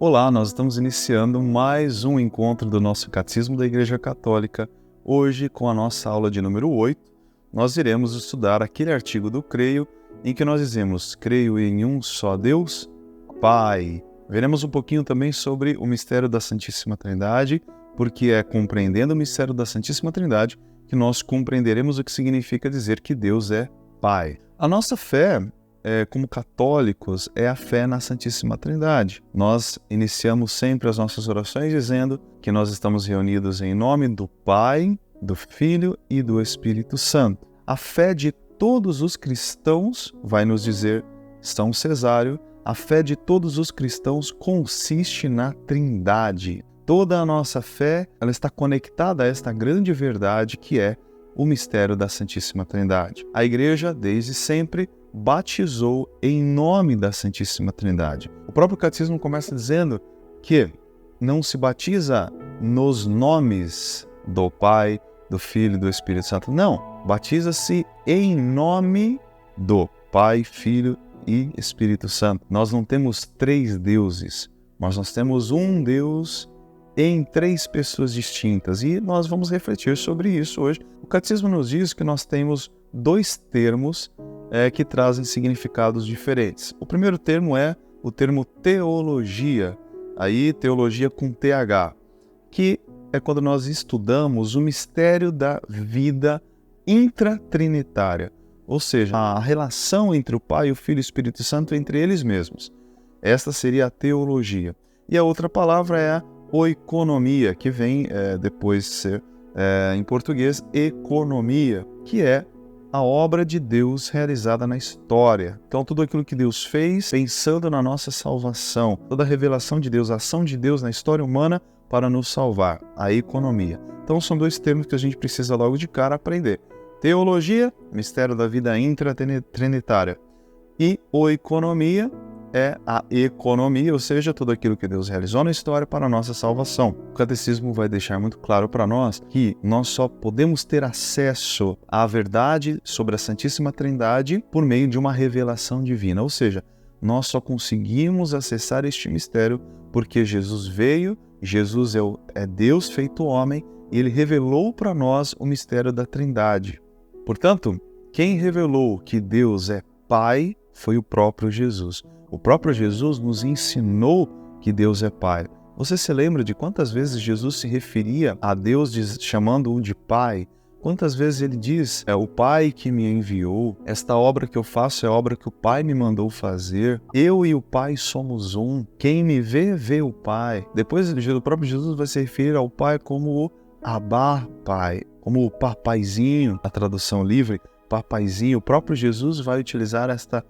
Olá, nós estamos iniciando mais um encontro do nosso Catecismo da Igreja Católica. Hoje, com a nossa aula de número 8, nós iremos estudar aquele artigo do Creio, em que nós dizemos: creio em um só Deus, Pai. Veremos um pouquinho também sobre o mistério da Santíssima Trindade, porque é compreendendo o mistério da Santíssima Trindade que nós compreenderemos o que significa dizer que Deus é Pai. A nossa fé, como católicos, é a fé na Santíssima Trindade. Nós iniciamos sempre as nossas orações dizendo que nós estamos reunidos em nome do Pai, do Filho e do Espírito Santo. A fé de todos os cristãos, vai nos dizer São Cesário, a fé de todos os cristãos consiste na Trindade. Toda a nossa fé, ela está conectada a esta grande verdade que é o mistério da Santíssima Trindade. A Igreja, desde sempre, batizou em nome da Santíssima Trindade. O próprio Catecismo começa dizendo que não se batiza nos nomes do Pai, do Filho e do Espírito Santo. Não, batiza-se em nome do Pai, Filho e Espírito Santo. Nós não temos três deuses, mas nós temos um Deus em três pessoas distintas, e nós vamos refletir sobre isso hoje. O Catecismo nos diz que nós temos dois termos que trazem significados diferentes. O primeiro termo é o termo teologia, aí teologia com TH, que é quando nós estudamos o mistério da vida intratrinitária, ou seja, a relação entre o Pai, o Filho e o Espírito Santo entre eles mesmos. Esta seria a teologia. E a outra palavra é a oikonomia, que vem depois de ser, em português, economia, que é a obra de Deus realizada na história. Então, tudo aquilo que Deus fez pensando na nossa salvação, toda a revelação de Deus, a ação de Deus na história humana para nos salvar, a economia. Então, são dois termos que a gente precisa logo de cara aprender. Teologia, mistério da vida intratrinitária, e oikonomia é a economia, ou seja, tudo aquilo que Deus realizou na história para a nossa salvação. O Catecismo vai deixar muito claro para nós que nós só podemos ter acesso à verdade sobre a Santíssima Trindade por meio de uma revelação divina, ou seja, nós só conseguimos acessar este mistério porque Jesus veio, Jesus é Deus feito homem, e Ele revelou para nós o mistério da Trindade. Portanto, quem revelou que Deus é Pai foi o próprio Jesus. O próprio Jesus nos ensinou que Deus é Pai. Você se lembra de quantas vezes Jesus se referia a Deus chamando-o de Pai? Quantas vezes ele diz, é o Pai que me enviou, esta obra que eu faço é a obra que o Pai me mandou fazer, eu e o Pai somos um, quem me vê, vê o Pai. Depois o próprio Jesus vai se referir ao Pai como o Abá Pai, como o papaizinho, a tradução livre, papaizinho. O próprio Jesus vai utilizar esta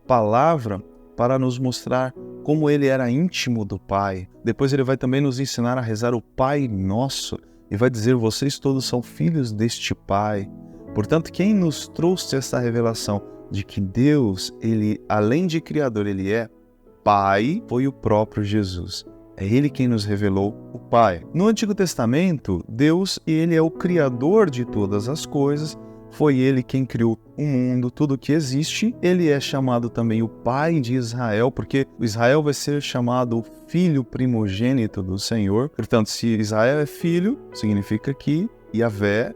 palavra para nos mostrar como ele era íntimo do Pai. Depois ele vai também nos ensinar a rezar o Pai Nosso e vai dizer: vocês todos são filhos deste Pai. Portanto, quem nos trouxe essa revelação de que Deus, ele, além de Criador, ele é Pai, foi o próprio Jesus. É Ele quem nos revelou o Pai. No Antigo Testamento, Deus, ele é o Criador de todas as coisas. Foi Ele quem criou o mundo, tudo que existe. Ele é chamado também o Pai de Israel, porque o Israel vai ser chamado o filho primogênito do Senhor. Portanto, se Israel é filho, significa que Yahvé,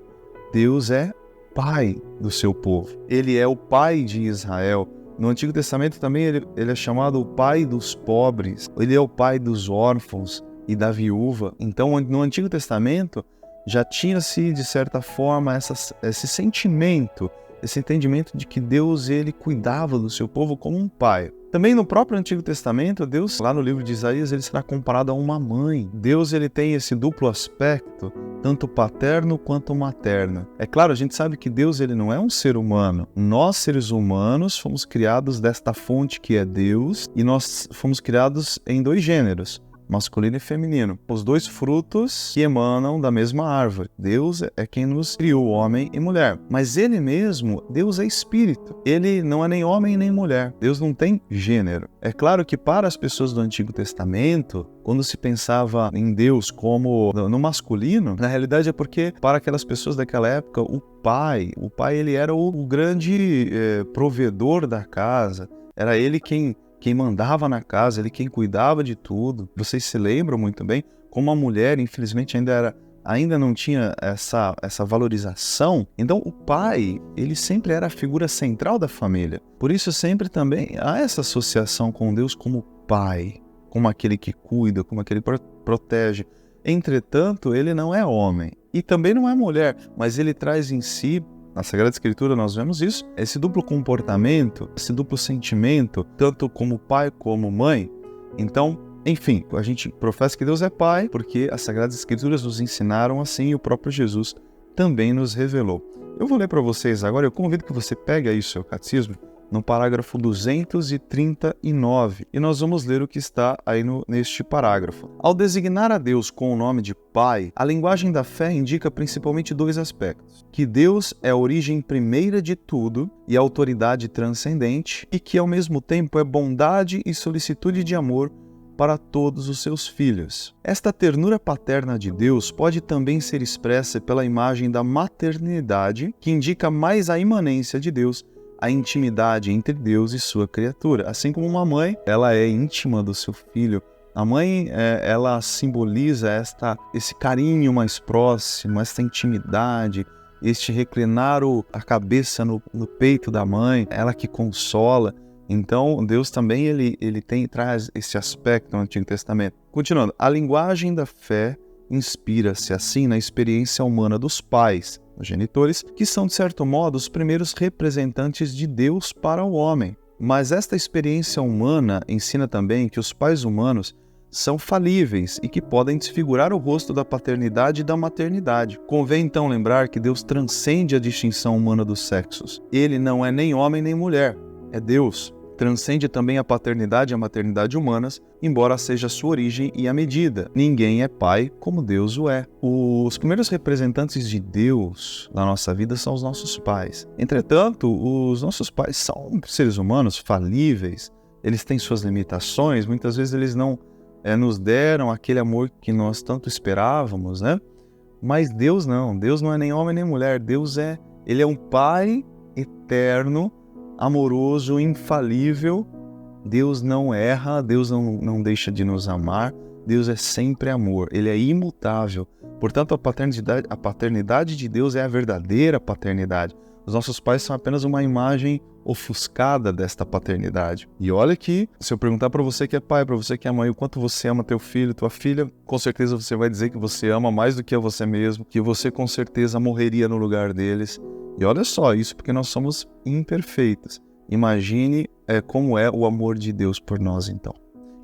Deus, é Pai do seu povo. Ele é o Pai de Israel. No Antigo Testamento também ele é chamado o Pai dos pobres. Ele é o Pai dos órfãos e da viúva. Então, no Antigo Testamento, já tinha-se, de certa forma, esse sentimento, esse entendimento de que Deus, ele cuidava do seu povo como um pai. Também no próprio Antigo Testamento, Deus, lá no livro de Isaías, ele será comparado a uma mãe. Deus, ele tem esse duplo aspecto, tanto paterno quanto materno. É claro, a gente sabe que Deus, ele não é um ser humano. Nós, seres humanos, fomos criados desta fonte que é Deus, e nós fomos criados em dois gêneros, masculino e feminino, os dois frutos que emanam da mesma árvore. Deus é quem nos criou, homem e mulher. Mas Ele mesmo, Deus é espírito. Ele não é nem homem nem mulher. Deus não tem gênero. É claro que para as pessoas do Antigo Testamento, quando se pensava em Deus como no masculino, na realidade é porque para aquelas pessoas daquela época, o pai ele era o grande provedor da casa. Era ele quem quem mandava na casa, ele quem cuidava de tudo. Vocês se lembram muito bem como a mulher, infelizmente, ainda não tinha essa valorização. Então o pai, ele sempre era a figura central da família. Por isso sempre também há essa associação com Deus como pai, como aquele que cuida, como aquele que protege. Entretanto, ele não é homem e também não é mulher, mas ele traz em si, na Sagrada Escritura nós vemos isso, esse duplo comportamento, esse duplo sentimento, tanto como pai como mãe. Então, enfim, a gente professa que Deus é pai, porque as Sagradas Escrituras nos ensinaram assim e o próprio Jesus também nos revelou. Eu vou ler para vocês agora, eu convido que você pegue aí o seu catecismo, no parágrafo 239, e nós vamos ler o que está aí neste parágrafo. Ao designar a Deus com o nome de Pai, a linguagem da fé indica principalmente dois aspectos: que Deus é a origem primeira de tudo e a autoridade transcendente, e que ao mesmo tempo é bondade e solicitude de amor para todos os seus filhos. Esta ternura paterna de Deus pode também ser expressa pela imagem da maternidade, que indica mais a imanência de Deus, a intimidade entre Deus e sua criatura. Assim como uma mãe, ela é íntima do seu filho. A mãe, ela simboliza esse carinho mais próximo, essa intimidade, este reclinar a cabeça no peito da mãe, ela que consola. Então, Deus também traz esse aspecto no Antigo Testamento. Continuando, a linguagem da fé inspira-se assim na experiência humana dos pais, os genitores, que são, de certo modo, os primeiros representantes de Deus para o homem. Mas esta experiência humana ensina também que os pais humanos são falíveis e que podem desfigurar o rosto da paternidade e da maternidade. Convém então lembrar que Deus transcende a distinção humana dos sexos. Ele não é nem homem nem mulher, é Deus. Transcende também a paternidade e a maternidade humanas, embora seja a sua origem e a medida. Ninguém é pai como Deus o é. Os primeiros representantes de Deus na nossa vida são os nossos pais. Entretanto, os nossos pais são seres humanos falíveis, eles têm suas limitações, muitas vezes eles não nos deram aquele amor que nós tanto esperávamos, né? Mas Deus não é nem homem nem mulher, Ele é um pai eterno, amoroso, infalível. Deus não erra, Deus não deixa de nos amar, Deus é sempre amor, Ele é imutável. Portanto, a paternidade de Deus é a verdadeira paternidade. Os nossos pais são apenas uma imagem ofuscada desta paternidade. E olha que, se eu perguntar para você que é pai, para você que é mãe, o quanto você ama teu filho, tua filha, com certeza você vai dizer que você ama mais do que a você mesmo, que você com certeza morreria no lugar deles. E olha só, isso porque nós somos imperfeitos. Imagine como é o amor de Deus por nós, então.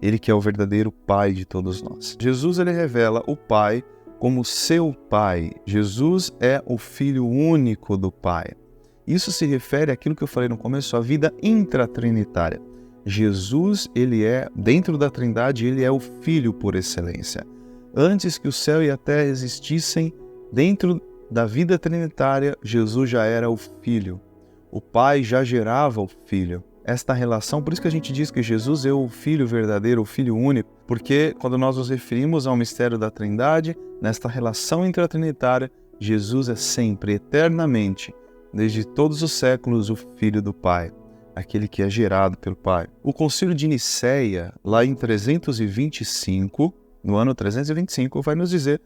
Ele que é o verdadeiro Pai de todos nós. Jesus, ele revela o Pai como seu Pai. Jesus é o Filho único do Pai. Isso se refere àquilo que eu falei no começo, a vida intratrinitária. Jesus, ele é, dentro da Trindade, ele é o Filho por excelência. Antes que o céu e a terra existissem, dentro da vida trinitária, Jesus já era o Filho. O Pai já gerava o Filho. Esta relação, por isso que a gente diz que Jesus é o Filho verdadeiro, o Filho único, porque quando nós nos referimos ao mistério da Trindade, nesta relação intratrinitária, Jesus é sempre, eternamente, desde todos os séculos, o Filho do Pai, aquele que é gerado pelo Pai. O Concílio de Nicéia, lá em 325, no ano 325, vai nos dizer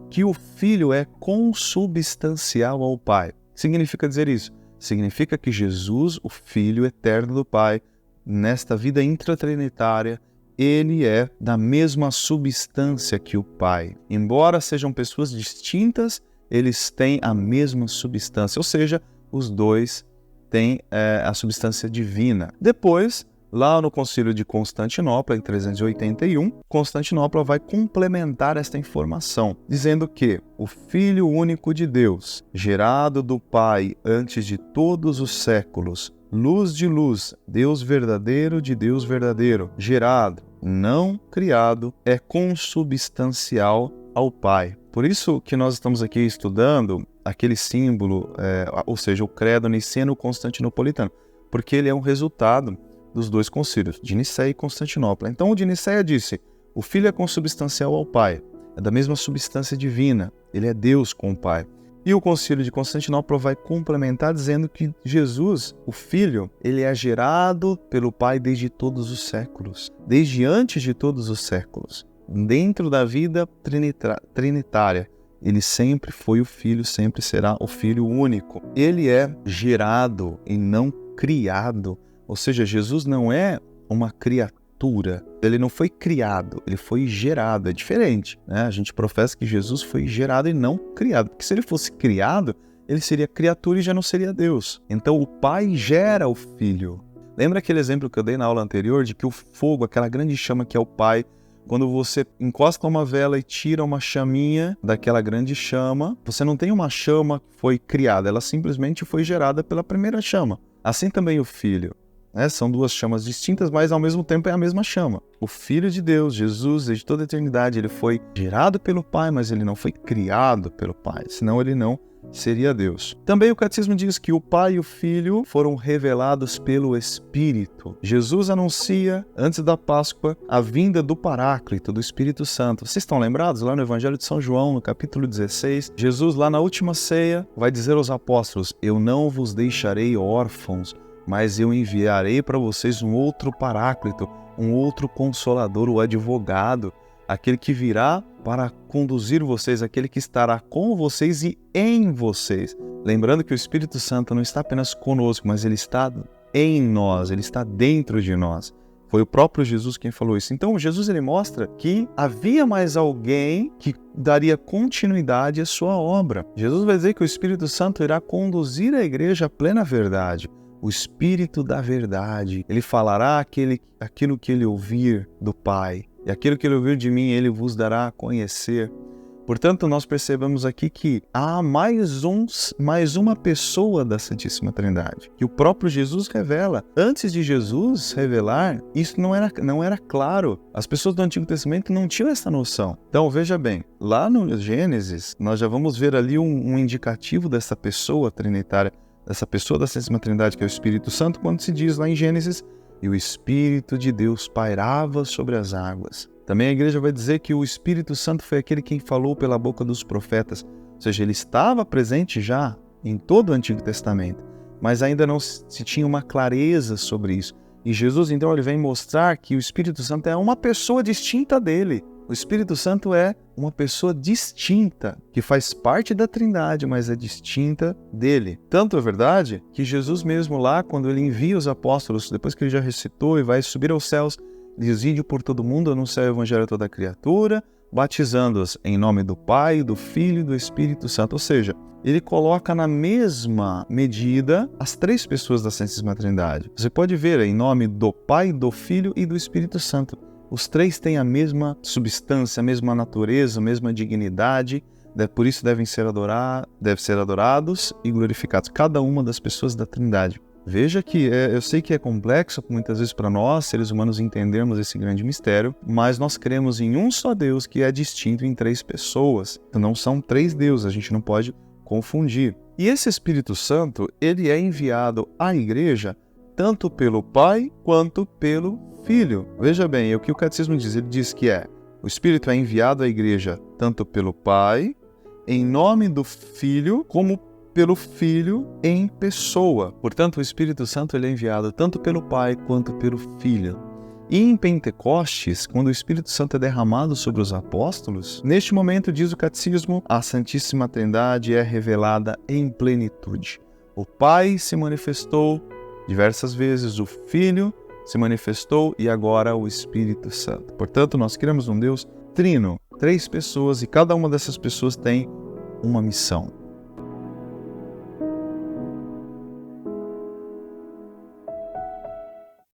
que o Filho é consubstancial ao Pai. O que significa dizer isso? Significa que Jesus, o Filho eterno do Pai, nesta vida intratrinitária, ele é da mesma substância que o Pai. Embora sejam pessoas distintas, eles têm a mesma substância, ou seja, os dois têm a substância divina. Depois, lá no Concílio de Constantinopla, em 381, Constantinopla vai complementar esta informação, dizendo que o Filho único de Deus, gerado do Pai antes de todos os séculos, luz de luz, Deus verdadeiro de Deus verdadeiro, gerado, não criado, é consubstancial ao Pai. Por isso que nós estamos aqui estudando aquele símbolo, ou seja, o credo niceno-constantinopolitano, porque ele é um resultado dos dois concílios, de Nicéia e Constantinopla. Então, o de Nicéia disse, o Filho é consubstancial ao Pai, é da mesma substância divina, ele é Deus com o Pai. E o Concílio de Constantinopla vai complementar dizendo que Jesus, o Filho, ele é gerado pelo Pai desde todos os séculos, desde antes de todos os séculos. Dentro da vida trinitária, ele sempre foi o Filho, sempre será o Filho único. Ele é gerado e não criado, ou seja, Jesus não é uma criatura, ele não foi criado, ele foi gerado, é diferente, né? A gente professa que Jesus foi gerado e não criado, porque se ele fosse criado, ele seria criatura e já não seria Deus. Então o Pai gera o Filho. Lembra aquele exemplo que eu dei na aula anterior de que o fogo, aquela grande chama que é o Pai, quando você encosta uma vela e tira uma chaminha daquela grande chama, você não tem uma chama que foi criada, ela simplesmente foi gerada pela primeira chama. Assim também o Filho. São duas chamas distintas, mas ao mesmo tempo é a mesma chama. O Filho de Deus, Jesus, desde toda a eternidade, ele foi gerado pelo Pai, mas ele não foi criado pelo Pai, senão ele não seria Deus. Também o Catecismo diz que o Pai e o Filho foram revelados pelo Espírito. Jesus anuncia, antes da Páscoa, a vinda do Paráclito, do Espírito Santo. Vocês estão lembrados? Lá no Evangelho de São João, no capítulo 16, Jesus, lá na última ceia, vai dizer aos apóstolos: eu não vos deixarei órfãos, mas eu enviarei para vocês um outro Paráclito, um outro Consolador, o advogado, aquele que virá para conduzir vocês, aquele que estará com vocês e em vocês. Lembrando que o Espírito Santo não está apenas conosco, mas ele está em nós, ele está dentro de nós. Foi o próprio Jesus quem falou isso. Então Jesus ele mostra que havia mais alguém que daria continuidade à sua obra. Jesus vai dizer que o Espírito Santo irá conduzir a igreja à plena verdade. O Espírito da verdade, ele falará aquilo que ele ouvir do Pai, e aquilo que ele ouvir de mim, ele vos dará a conhecer. Portanto, nós percebemos aqui que há mais uma pessoa da Santíssima Trindade, que o próprio Jesus revela. Antes de Jesus revelar, isso não era claro. As pessoas do Antigo Testamento não tinham essa noção. Então, veja bem, lá no Gênesis, nós já vamos ver ali um indicativo dessa pessoa trinitária, dessa pessoa da Santíssima Trindade, que é o Espírito Santo, quando se diz lá em Gênesis: e o Espírito de Deus pairava sobre as águas. Também a igreja vai dizer que o Espírito Santo foi aquele quem falou pela boca dos profetas, ou seja, ele estava presente já em todo o Antigo Testamento, mas ainda não se tinha uma clareza sobre isso. E Jesus, então, ele vem mostrar que o Espírito Santo é uma pessoa distinta dele. O Espírito Santo é uma pessoa distinta, que faz parte da Trindade, mas é distinta dele. Tanto é verdade que Jesus mesmo lá, quando ele envia os apóstolos, depois que ele já ressuscitou e vai subir aos céus, diz: ide por todo mundo, anunciar o Evangelho a toda criatura, batizando-os em nome do Pai, do Filho e do Espírito Santo. Ou seja, ele coloca na mesma medida as três pessoas da Santíssima Trindade. Você pode ver em nome do Pai, do Filho e do Espírito Santo. Os três têm a mesma substância, a mesma natureza, a mesma dignidade, por isso devem ser adorados e glorificados, cada uma das pessoas da Trindade. Veja que eu sei que é complexo muitas vezes para nós, seres humanos, entendermos esse grande mistério, mas nós cremos em um só Deus que é distinto em três pessoas. Então não são três deuses, a gente não pode confundir. E esse Espírito Santo, ele é enviado à igreja tanto pelo Pai quanto pelo Filho. Veja bem, o que o Catecismo diz, ele diz que o Espírito é enviado à igreja tanto pelo Pai, em nome do Filho, como pelo Filho em pessoa. Portanto, o Espírito Santo ele é enviado tanto pelo Pai quanto pelo Filho. E em Pentecostes, quando o Espírito Santo é derramado sobre os apóstolos, neste momento, diz o Catecismo, a Santíssima Trindade é revelada em plenitude. O Pai se manifestou diversas vezes, o Filho se manifestou e agora o Espírito Santo. Portanto, nós cremos num Deus trino, três pessoas, e cada uma dessas pessoas tem uma missão.